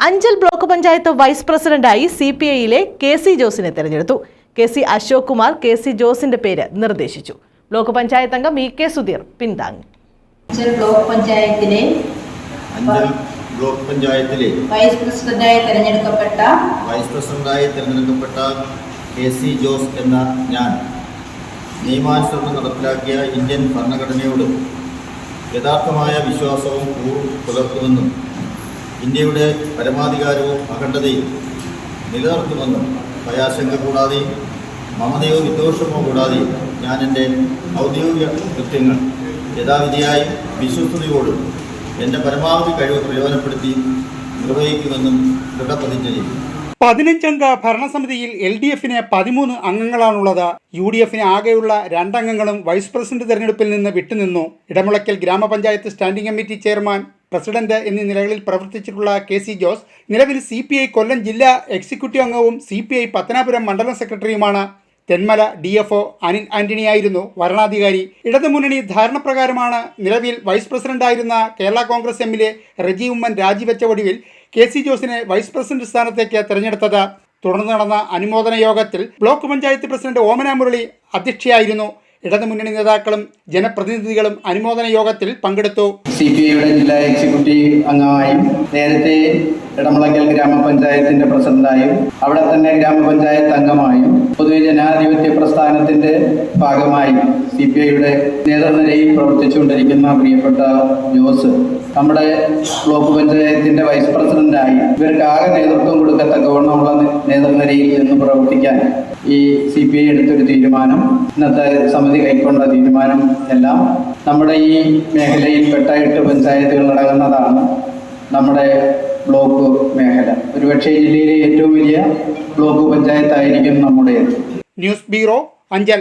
Anchal block panchayat vice പ്രസിഡന്റായി CPIയിലെ KC ജോസിനെ തെരഞ്ഞെടുത്തു. KC Ashok Kumar KC ജോസിന്റെ പേര് നിർദ്ദേശിച്ചു. ബ്ലോക്ക് പഞ്ചായത്ത് അംഗം EK സുധീർ പിന്താങ്ങി. അഞ്ചൽ ബ്ലോക്ക് പഞ്ചായത്തിലെ വൈസ് പ്രസിഡന്റായി തെരഞ്ഞെടുക്കപ്പെട്ട KC ജോസ് എന്ന ഞാൻ നിയമാനുസരണം നടപ്പിലാക്കിയ ഇന്ത്യൻ ഭരണഘടനയോട് യഥാർത്ഥമായ വിശ്വാസവും പുലർത്തുമെന്നും ഇന്ത്യയുടെ പരമാധികാരവും അഖണ്ഡതയും നിലനിർത്തുമെന്നും ഭയാശങ്ക കൂടാതെയും മമതയോ വിദ്വേഷമോ കൂടാതെയും ഞാൻ എൻ്റെ ഔദ്യോഗിക കൃത്യങ്ങൾ യഥാവിധിയായി വിശ്വസ്തയോടും എൻ്റെ പരമാവധി കഴിവ് പ്രയോജനപ്പെടുത്തി നിർവഹിക്കുമെന്നും ദൃഢപ്രതിജ്ഞ ചെയ്യും. 15 ഭരണസമിതിയിൽ LDFന് 13 അംഗങ്ങളാണുള്ളത്. UDFന് ആകെയുള്ള 2 അംഗങ്ങളും വൈസ് പ്രസിഡന്റ് തെരഞ്ഞെടുപ്പിൽ നിന്ന് വിട്ടുനിന്നു. ഇടമുളയ്ക്കൽ ഗ്രാമപഞ്ചായത്ത് സ്റ്റാൻഡിംഗ് കമ്മിറ്റി ചെയർമാൻ, പ്രസിഡന്റ് എന്നീ നിലകളിൽ പ്രവർത്തിച്ചിട്ടുള്ള KC ജോസ് നിലവിൽ CPI കൊല്ലം ജില്ലാ എക്സിക്യൂട്ടീവ് അംഗവും CPI പത്തനാപുരം മണ്ഡലം സെക്രട്ടറിയുമാണ്. തെന്മല DFO അനിൽ ആന്റണിയായിരുന്നു വരണാധികാരി. ഇടതുമുന്നണി ധാരണപ്രകാരമാണ് നിലവിൽ വൈസ് പ്രസിഡന്റായിരുന്ന കേരള കോൺഗ്രസ് MLA റെജി ഉമ്മൻ രാജിവെച്ച ഒടുവിൽ KC ജോസിനെ വൈസ് പ്രസിഡന്റ് സ്ഥാനത്തേക്ക് തെരഞ്ഞെടുത്തത്. തുടർന്ന് നടന്ന അനുമോദന യോഗത്തിൽ ബ്ലോക്ക് പഞ്ചായത്ത് പ്രസിഡന്റ് ഓമന മുരളി അധ്യക്ഷയായിരുന്നു. ഇടതുമുന്നണി നേതാക്കളും ജനപ്രതിനിധികളും അനുമോദന യോഗത്തിൽ പങ്കെടുത്തു. CPIയുടെ ജില്ലാ എക്സിക്യൂട്ടീവ് അംഗമായും നേരത്തെ ഇടമുളയ്ക്കൽ ഗ്രാമപഞ്ചായത്തിന്റെ പ്രസിഡന്റായും അവിടെ തന്നെ ഗ്രാമപഞ്ചായത്ത് അംഗമായും പൊതുജനാധിപത്യ പ്രസ്ഥാനത്തിന്റെ ഭാഗമായി CPIയുടെ നേതൃനിരയിൽ പ്രവർത്തിച്ചുകൊണ്ടിരിക്കുന്ന പ്രിയപ്പെട്ട ജോസ് നമ്മുടെ ബ്ലോക്ക് പഞ്ചായത്തിന്റെ വൈസ് പ്രസിഡന്റായി ഇവർക്ക് ആകെ നേതൃത്വം കൊടുക്കത്തക്കവണ്ണമുള്ള നേതൃനിരയിൽ നിന്ന് പ്രവർത്തിക്കാൻ ഈ CPI എടുത്തൊരു തീരുമാനം, ഇന്നത്തെ സമിതി കൈക്കൊണ്ട തീരുമാനം എല്ലാം നമ്മുടെ ഈ മേഖലയിൽപ്പെട്ട 8 പഞ്ചായത്തുകൾ അടങ്ങുന്നതാണ് നമ്മുടെ ബ്ലോക്ക് മേഖല. ഒരുപക്ഷെ ജില്ലയിലെ ഏറ്റവും വലിയ ബ്ലോക്ക് പഞ്ചായത്തായിരിക്കും നമ്മുടേത്. News bureau, Anchal.